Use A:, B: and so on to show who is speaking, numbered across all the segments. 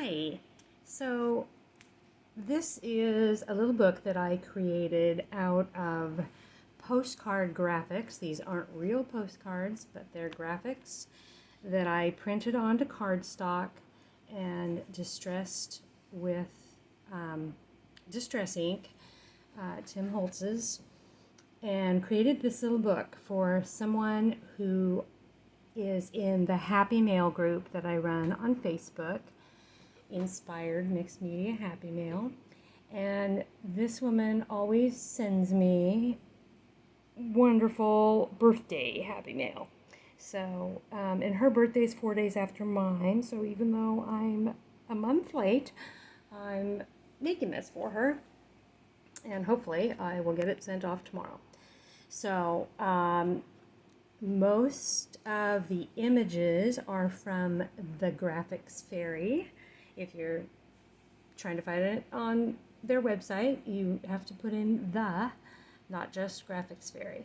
A: Hi. So this is a little book that I created out of postcard graphics. These aren't real postcards, but they're graphics that I printed onto cardstock and distressed with Distress Ink, Tim Holtz's, and created this little book for someone who is in the Happy Mail group that I run on Facebook, Inspired Mixed Media Happy Mail. And this woman always sends me wonderful birthday Happy Mail. So, and her birthday is 4 days after mine, so even though I'm a month late, I'm making this for her, and hopefully I will get it sent off tomorrow. So, most of the images are from the Graphics Fairy. If you're trying to find it on their website, you have to put in the, not just Graphics Fairy.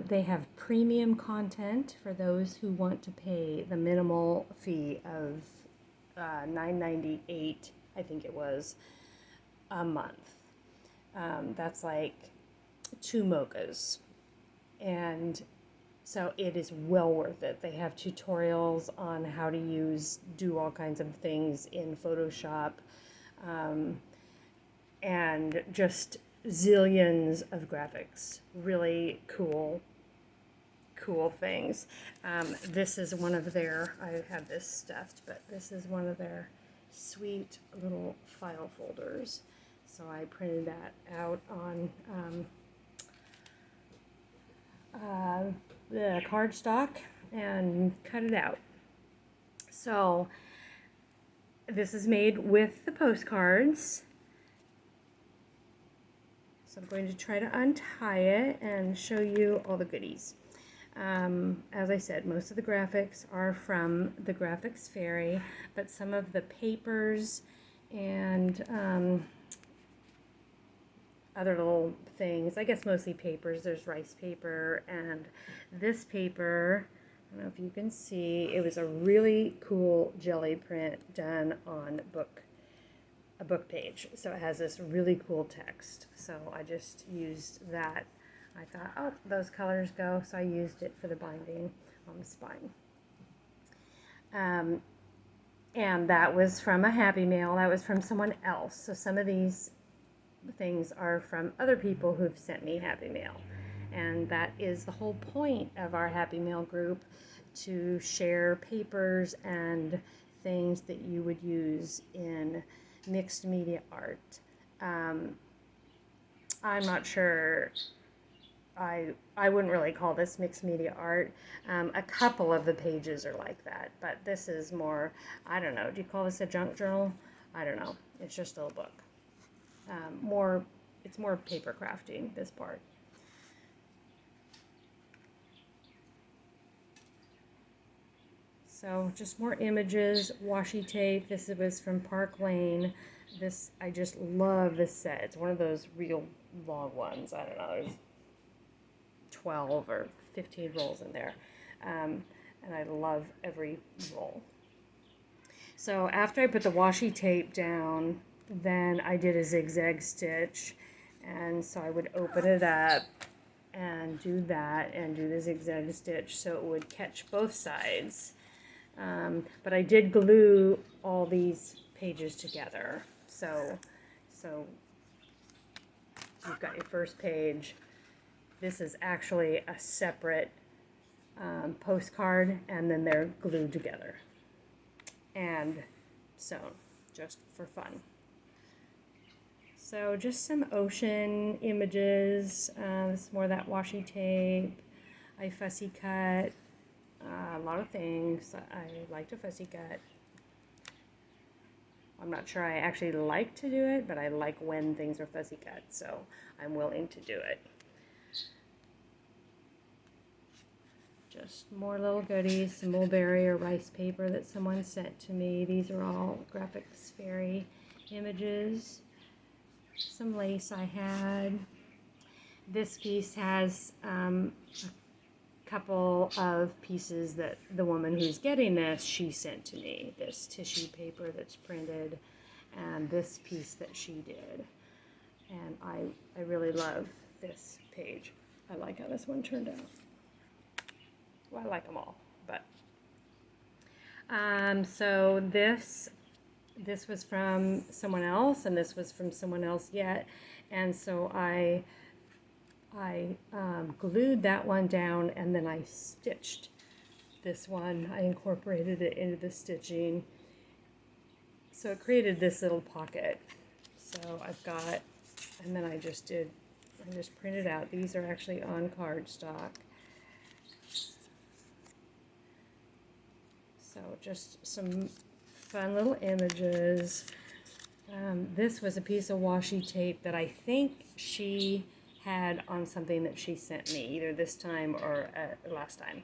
A: They have premium content for those who want to pay the minimal fee of $9.98, I think it was, a month. That's like 2 mochas. And so it is well worth it. They have tutorials on how to do all kinds of things in Photoshop, and just zillions of graphics. Really cool things. This is one of their, I have this stuffed, but this is one of their sweet little file folders. So I printed that out on the cardstock and cut it out. So this is made with the postcards. So I'm going to try to untie it and show you all the goodies. As I said, most of the graphics are from the Graphics Fairy, but some of the papers and other little things, I guess mostly papers. There's rice paper, and this paper, I don't know if you can see, it was a really cool jelly print done on a book page. So it has this really cool text. So I just used that. I thought, oh, those colors go, so I used it for the binding on the spine. And that was from a Happy Mail. That was from someone else. So some of these things are from other people who've sent me Happy Mail. And that is the whole point of our Happy Mail group, to share papers and things that you would use in mixed media art. I'm not sure, I wouldn't really call this mixed media art. A couple of the pages are like that, but this is more, I don't know, do you call this a junk journal? I don't know, it's just a little book. It's more paper crafting, this part. So just more images, washi tape. This was from Park Lane. This, I just love this set. It's one of those real long ones. I don't know, there's 12 or 15 rolls in there. And I love every roll. So after I put the washi tape down, then I did a zigzag stitch. And so I would open it up and do that and do the zigzag stitch so it would catch both sides. But I did glue all these pages together. So you've got your first page. This is actually a separate postcard, and then they're glued together and sewn just for fun. So just some ocean images. This is more of that washi tape. I fussy cut a lot of things. I like to fussy cut. I'm not sure I actually like to do it, but I like when things are fussy cut, so I'm willing to do it. Just more little goodies, some mulberry or rice paper that someone sent to me. These are all Graphics Fairy images. Some lace I had. This piece has a couple of pieces that the woman who's getting this, she sent to me. This tissue paper that's printed and this piece that she did. And I really love this page. I like how this one turned out. Well, I like them all, but so this was from someone else, and this was from someone else yet, and so I glued that one down, and then I stitched this one. I incorporated it into the stitching, so it created this little pocket. So I've got, and then I just printed out. These are actually on cardstock. So just some fun little images. This was a piece of washi tape that I think she had on something that she sent me, either this time or last time.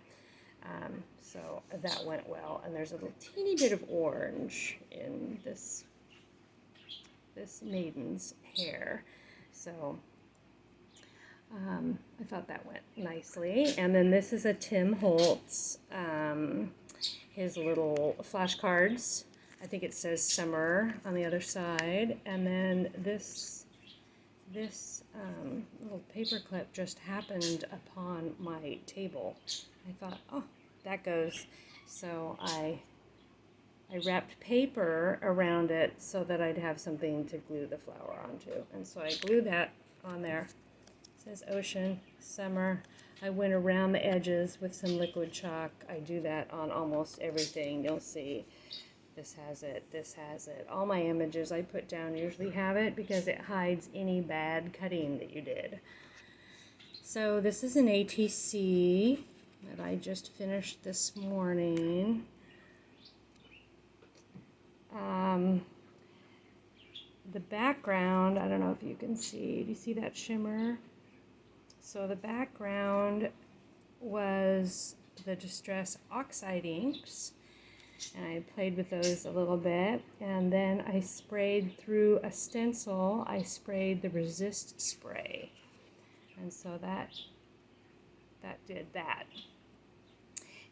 A: So that went well. And there's a little teeny bit of orange in this maiden's hair. So I thought that went nicely. And then this is a Tim Holtz, his little flashcards. I think it says summer on the other side. And then this little paper clip just happened upon my table. I thought, oh, that goes. So I wrapped paper around it so that I'd have something to glue the flower onto. And so I glued that on there. It says ocean, summer. I went around the edges with some liquid chalk. I do that on almost everything. You'll see this has it, this has it. All my images I put down usually have it because it hides any bad cutting that you did. So this is an ATC that I just finished this morning. The background, I don't know if you can see, do you see that shimmer? So the background was the Distress Oxide inks, and I played with those a little bit, and then I sprayed through a stencil, I sprayed the Resist spray, and so that did that.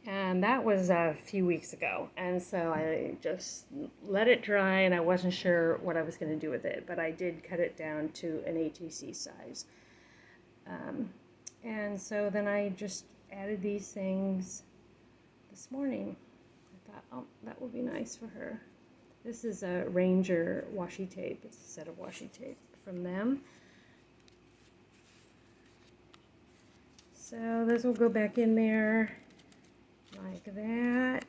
A: And that was a few weeks ago, and so I just let it dry, and I wasn't sure what I was going to do with it, but I did cut it down to an ATC size. And so then I just added these things this morning. I thought, oh, that would be nice for her. This is a Ranger washi tape. It's a set of washi tape from them. So this will go back in there like that.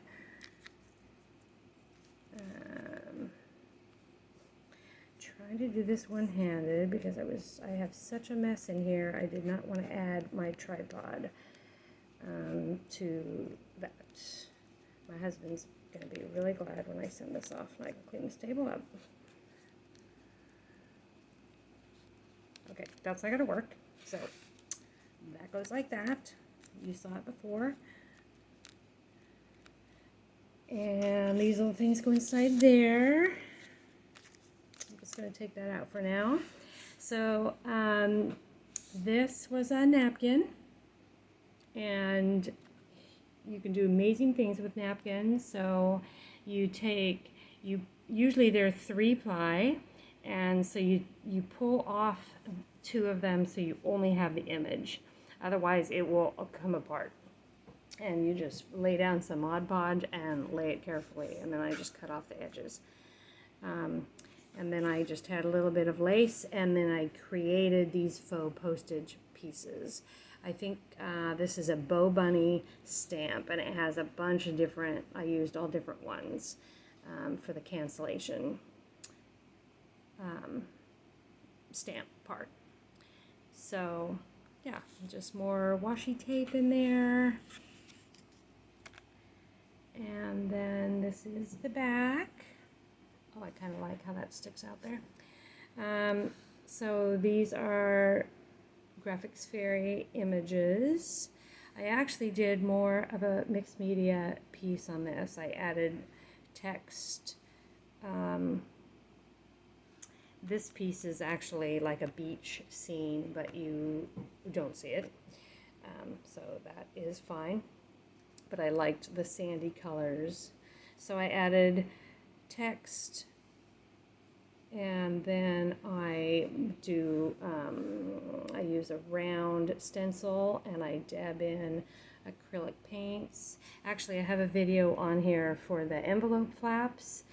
A: Trying to do this one-handed because I have such a mess in here. I did not want to add my tripod to that. My husband's going to be really glad when I send this off and I can clean this table up. Okay, that's not going to work. So that goes like that. You saw it before. And these little things go inside there. I'm just going to take that out for now. So this was a napkin, and you can do amazing things with napkins. So usually they're 3-ply, and so you pull off 2 of them so you only have the image. Otherwise it will come apart. And you just lay down some Mod Podge and lay it carefully, and then I just cut off the edges. And then I just had a little bit of lace, and then I created these faux postage pieces. I think this is a Bo Bunny stamp, and it has a bunch of different, I used all different ones for the cancellation stamp part. So yeah, just more washi tape in there. And then this is the back. Oh, I kind of like how that sticks out there. So these are Graphics Fairy images. I actually did more of a mixed media piece on this. I added text. This piece is actually like a beach scene, but you don't see it. So that is fine. But I liked the sandy colors. So I added text, and then I use a round stencil, and I dab in acrylic paints. Actually, I have a video on here for the envelope flaps.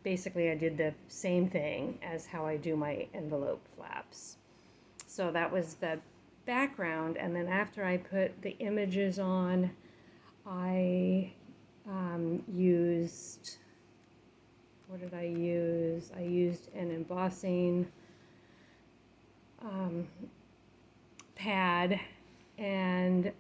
A: Basically, I did the same thing as how I do my envelope flaps. So that was the background, and then after I put the images on, I used, what did I use? I used an embossing pad and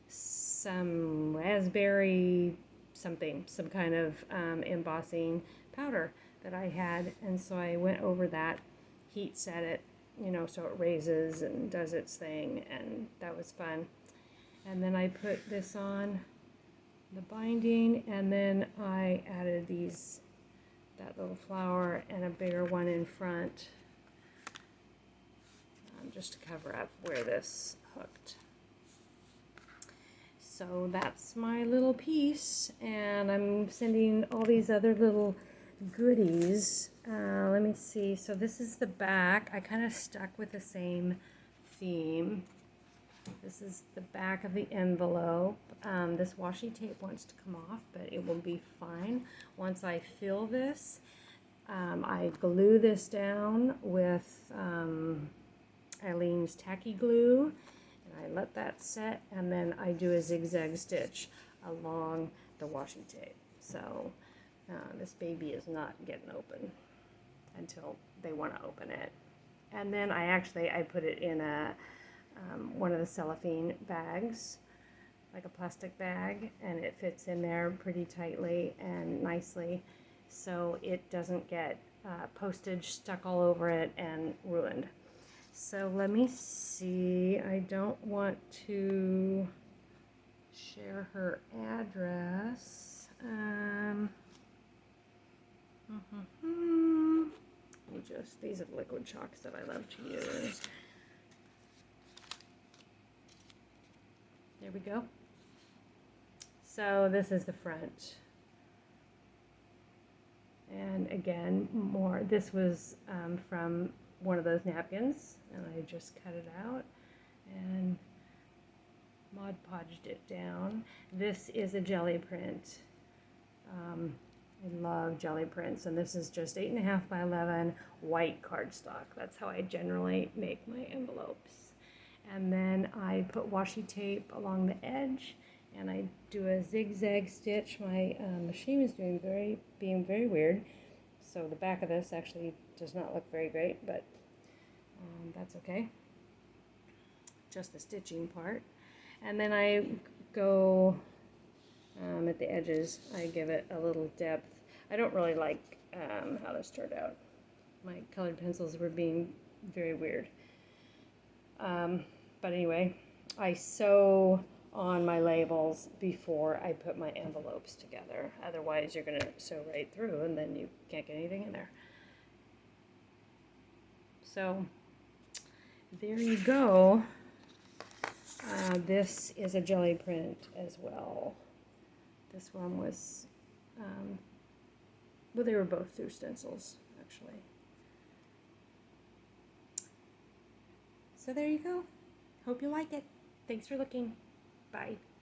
A: some raspberry something, some kind of embossing powder that I had, and so I went over that, heat set it, you know, so it raises and does its thing, and that was fun. And then I put this on the binding, and then I added that little flower and a bigger one in front, just to cover up where this hooked. So that's my little piece, and I'm sending all these other little goodies. Let me see. So this is the back. I kind of stuck with the same theme. This is the back of the envelope. This washi tape wants to come off, but it will be fine. Once I fill this, I glue this down with Aleene's tacky glue, and I let that set, and then I do a zigzag stitch along the washi tape. So this baby is not getting open until they want to open it. And then I put it in a one of the cellophane bags, like a plastic bag, and it fits in there pretty tightly and nicely, so it doesn't get postage stuck all over it and ruined. So let me see, I don't want to share her address. These are liquid chalks that I love to use. There we go. So this is the front. And again, this was from one of those napkins, and I just cut it out and Mod Podged it down. This is a jelly print. I love jelly prints, and this is just 8.5 by 11 white cardstock. That's how I generally make my envelopes. And then I put washi tape along the edge, and I do a zigzag stitch. My machine is being very weird, so the back of this actually does not look very great, but that's okay. Just the stitching part. And then I go at the edges, I give it a little depth. I don't really like how this turned out. My colored pencils were being very weird. But anyway, I sew on my labels before I put my envelopes together. Otherwise, you're going to sew right through, and then you can't get anything in there. So there you go. This is a jelly print as well. This one was, well, they were both through stencils, actually. So there you go. Hope you like it. Thanks for looking. Bye.